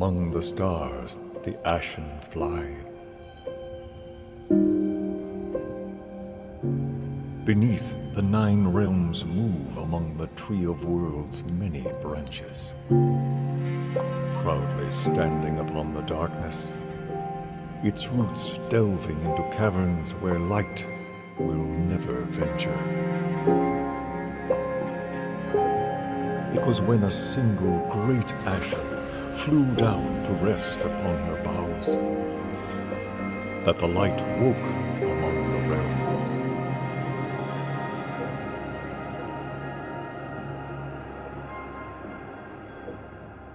Among the stars, the Ashen fly. Beneath, the 9 realms move among the Tree of Worlds' many branches. Proudly standing upon the darkness, its roots delving into caverns where light will never venture. It was when a single great Ashen flew down to rest upon her boughs that the light woke among the realms.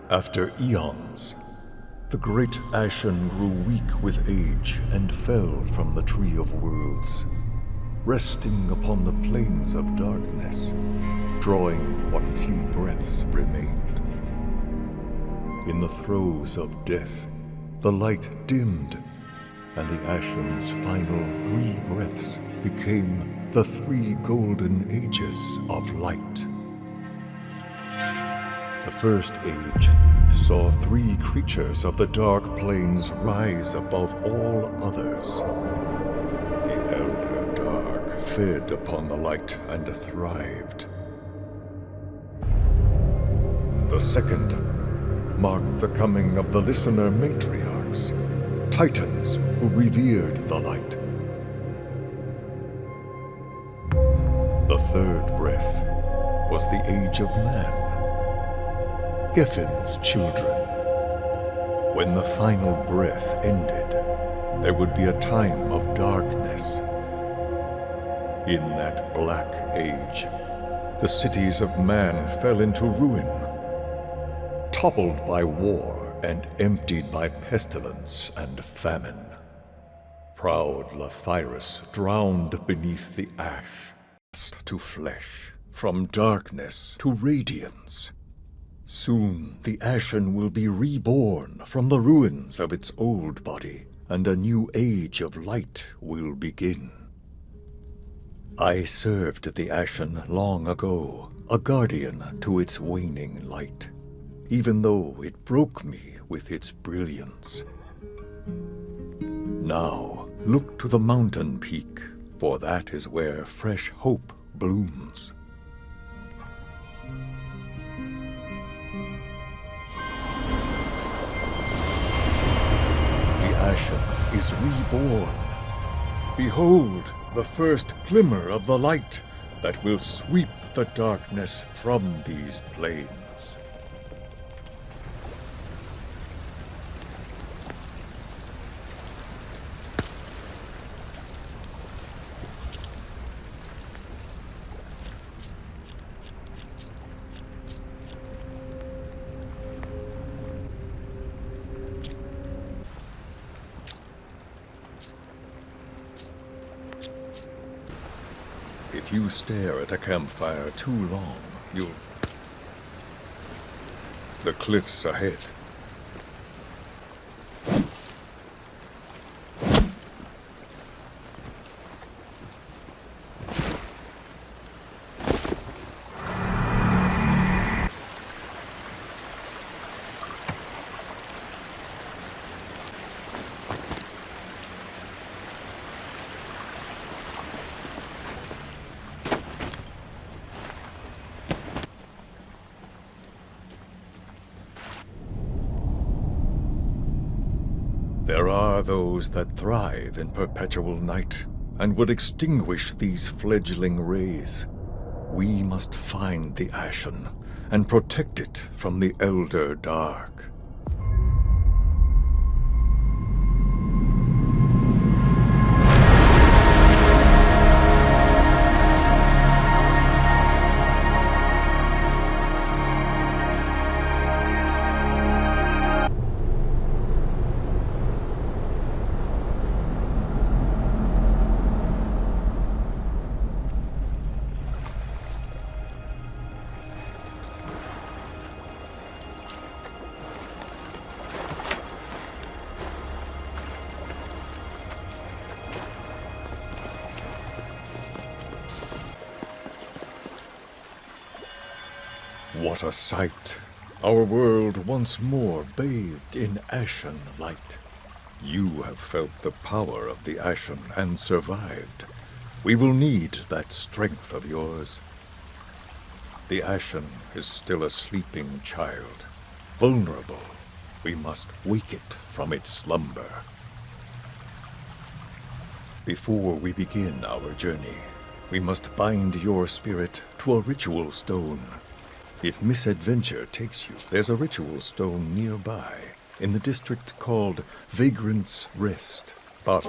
After eons, the great Ashen grew weak with age and fell from the Tree of Worlds, resting upon the plains of darkness, drawing what few breaths remained. In the throes of death, the light dimmed, and the Ashen's final 3 breaths became the 3 golden ages of light. The first age saw 3 creatures of the dark plains rise above all others. The Elder Dark fed upon the light and thrived. The second marked the coming of the Listener matriarchs, titans who revered the light. The third breath was the age of man, Geffin's children. When the final breath ended, there would be a time of darkness. In that black age, the cities of man fell into ruin, toppled by war and emptied by pestilence and famine. Proud Lathyrus drowned beneath the ash, to flesh, from darkness to radiance. Soon the Ashen will be reborn from the ruins of its old body, and a new age of light will begin. I served the Ashen long ago, a guardian to its waning light, even though it broke me with its brilliance. Now, look to the mountain peak, for that is where fresh hope blooms. Ashen is reborn. Behold the first glimmer of the light that will sweep the darkness from these plains. If you stare at a campfire too long, you'll... The cliffs ahead. There are those that thrive in perpetual night and would extinguish these fledgling rays. We must find the Ashen and protect it from the Elder Dark. What a sight! Our world once more bathed in Ashen light. You have felt the power of the Ashen and survived. We will need that strength of yours. The Ashen is still a sleeping child, vulnerable. We must wake it from its slumber. Before we begin our journey, we must bind your spirit to a ritual stone. If misadventure takes you, there's a ritual stone nearby, in the district called Vagrant's Rest. But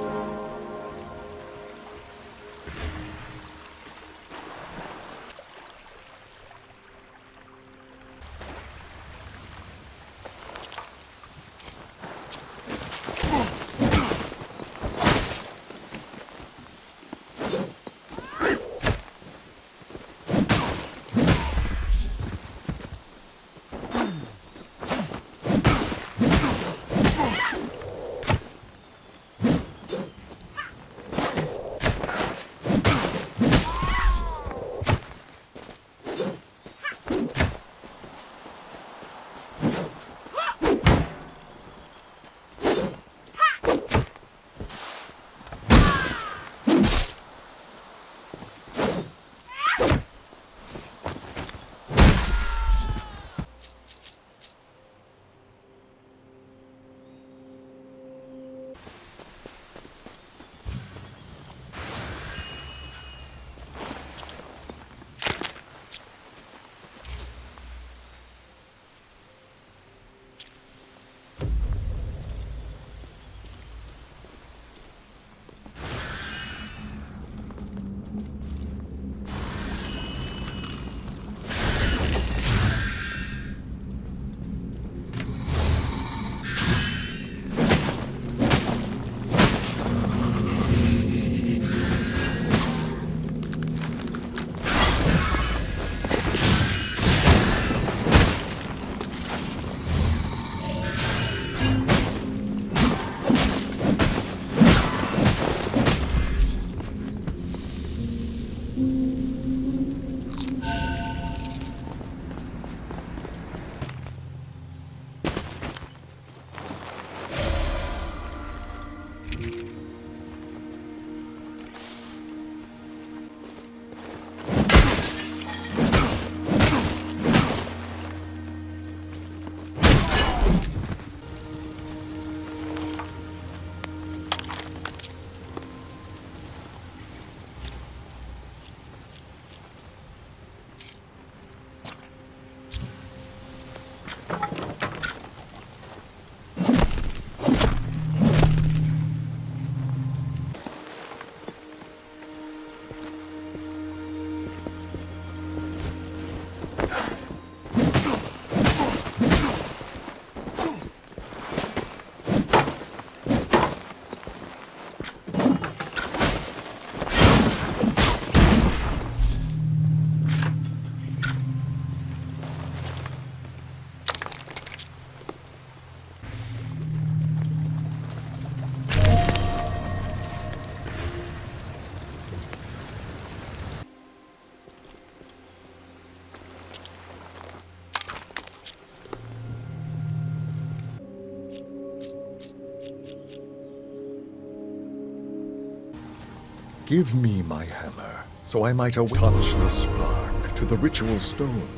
give me my hammer, so I might touch the spark to the ritual stone.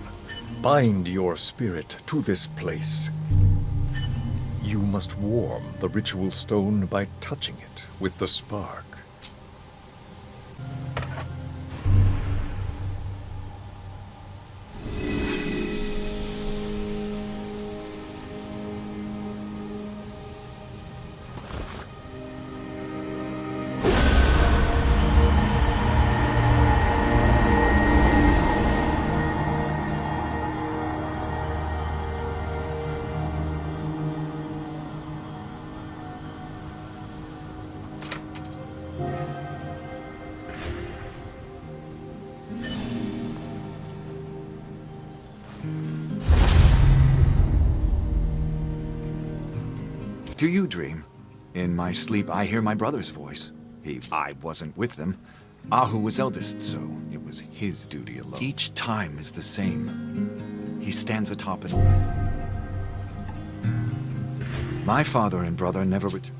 Bind your spirit to this place. You must warm the ritual stone by touching it with the spark. Do you dream? In my sleep, I hear my brother's voice. I wasn't with them. Ahu was eldest, so it was his duty alone. Each time is the same. He stands atop an... My father and brother never returned.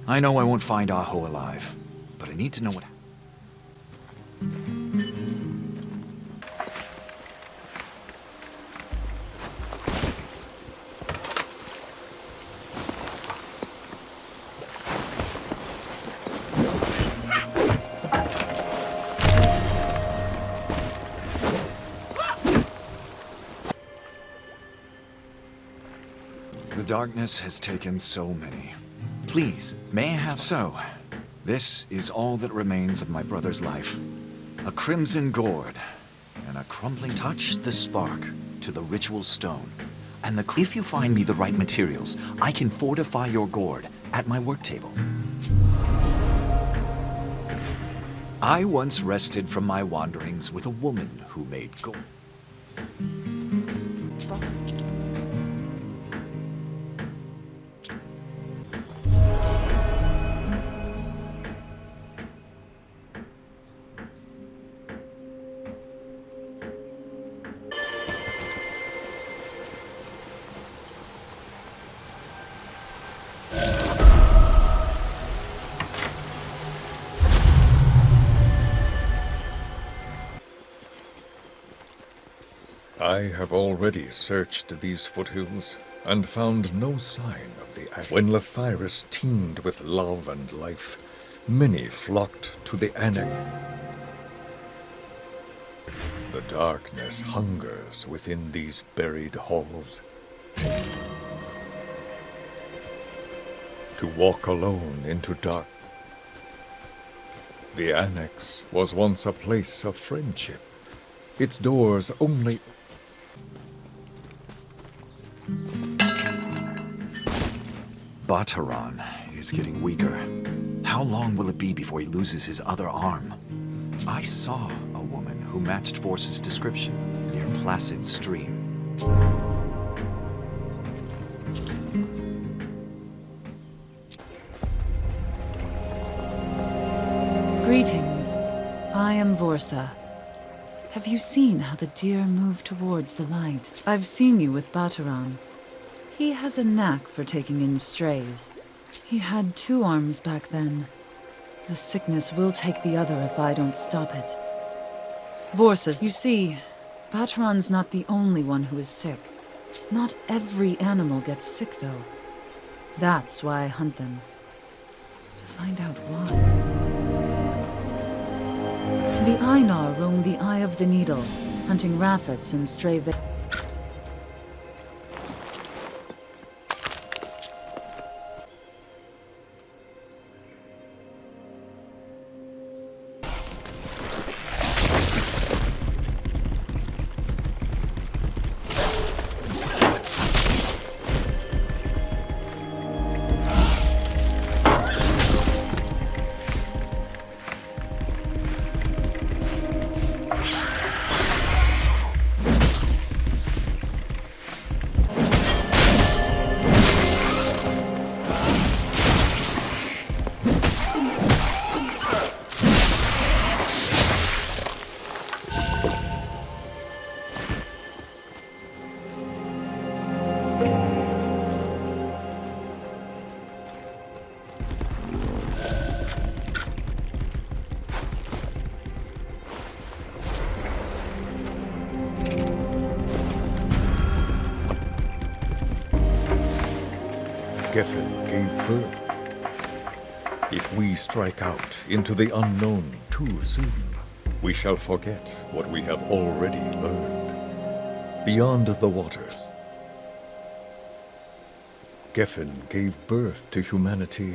I know I won't find Aho alive, but I need to know what. The darkness has taken so many. Please, may I have so? This is all that remains of my brother's life. A crimson gourd, and a crumbling touch the spark to the ritual stone. And if you find me the right materials, I can fortify your gourd at my work table. I once rested from my wanderings with a woman who made gold. I have already searched these foothills and found no sign of the Ashen. When Lathyrus teemed with love and life, many flocked to the Annex. The darkness hungers within these buried halls. To walk alone into dark. The Annex was once a place of friendship. Its doors only. Bataran is getting weaker. How long will it be before he loses his other arm? I saw a woman who matched Force's description near Placid Stream. Greetings. I am Vorsa. Have you seen how the deer move towards the light? I've seen you with Bataran. He has a knack for taking in strays. He had 2 arms back then. The sickness will take the other if I don't stop it. Vorsa, you see, Bataran's not the only one who is sick. Not every animal gets sick, though. That's why I hunt them. To find out why. The Einar roam the Eye of the Needle, hunting raffets and stray Geffen gave birth. If we strike out into the unknown too soon, we shall forget what we have already learned. Beyond the waters, Geffen gave birth to humanity.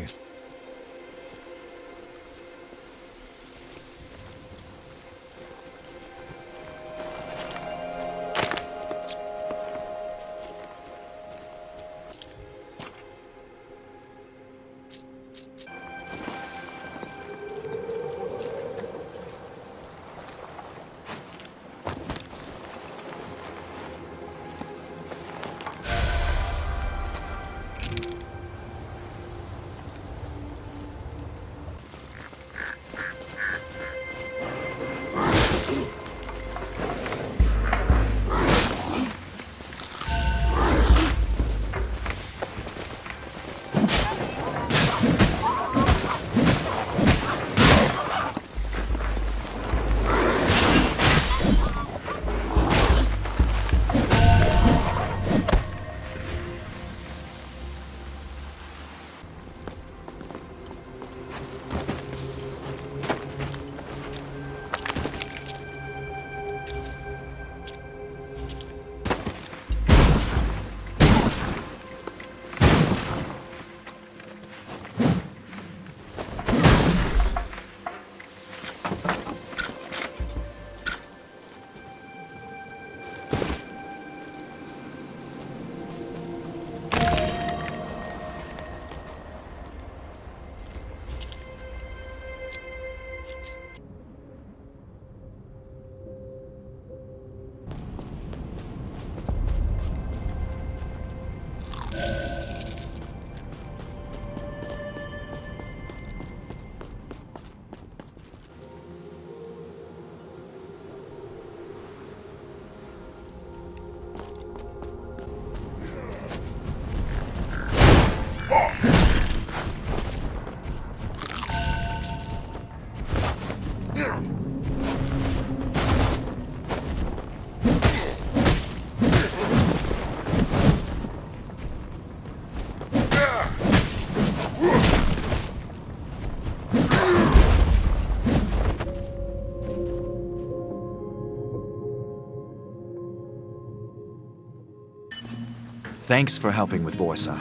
Thanks for helping with Vorsa.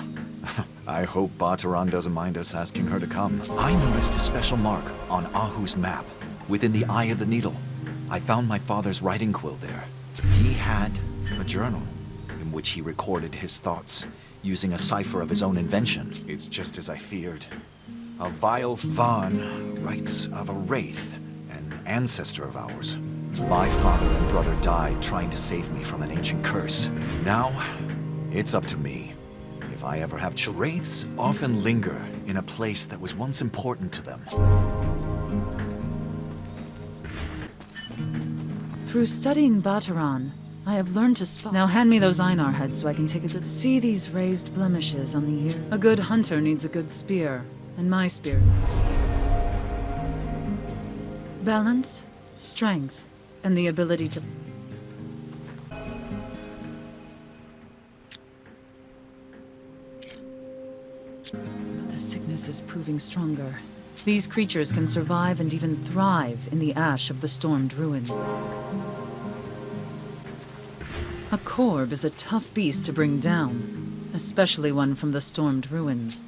I hope Barteron doesn't mind us asking her to come. I noticed a special mark on Ahu's map, within the Eye of the Needle. I found my father's writing quill there. He had a journal in which he recorded his thoughts, using a cipher of his own invention. It's just as I feared. A vile Vaughn writes of a wraith, an ancestor of ours. My father and brother died trying to save me from an ancient curse. Now, it's up to me. If I ever have children, wraiths often linger in a place that was once important to them. Through studying Barteron, I have learned to spot. Now hand me those Einar heads so I can take a good. See these raised blemishes on the ear? A good hunter needs a good spear, and my spear. Balance, strength, and the ability to. The sickness is proving stronger. These creatures can survive and even thrive in the ash of the stormed ruins. A corb is a tough beast to bring down, especially one from the stormed ruins.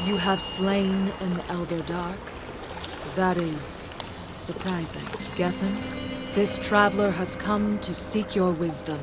You have slain an Elder Dark? That is surprising. Gethin, this traveler has come to seek your wisdom.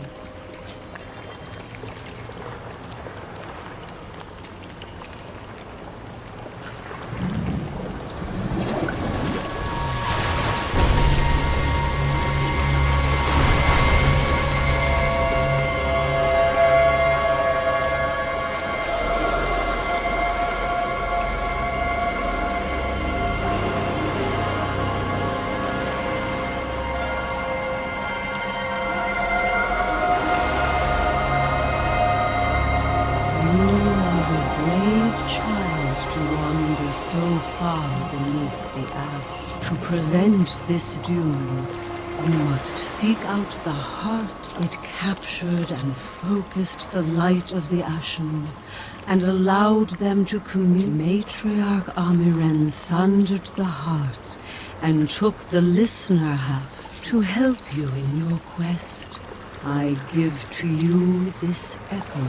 So far beneath the ash. To prevent this doom, you must seek out the heart. It captured and focused the light of the Ashen, and allowed them to communicate. Matriarch Amiren sundered the heart, and took the listener half to help you in your quest. I give to you this echo.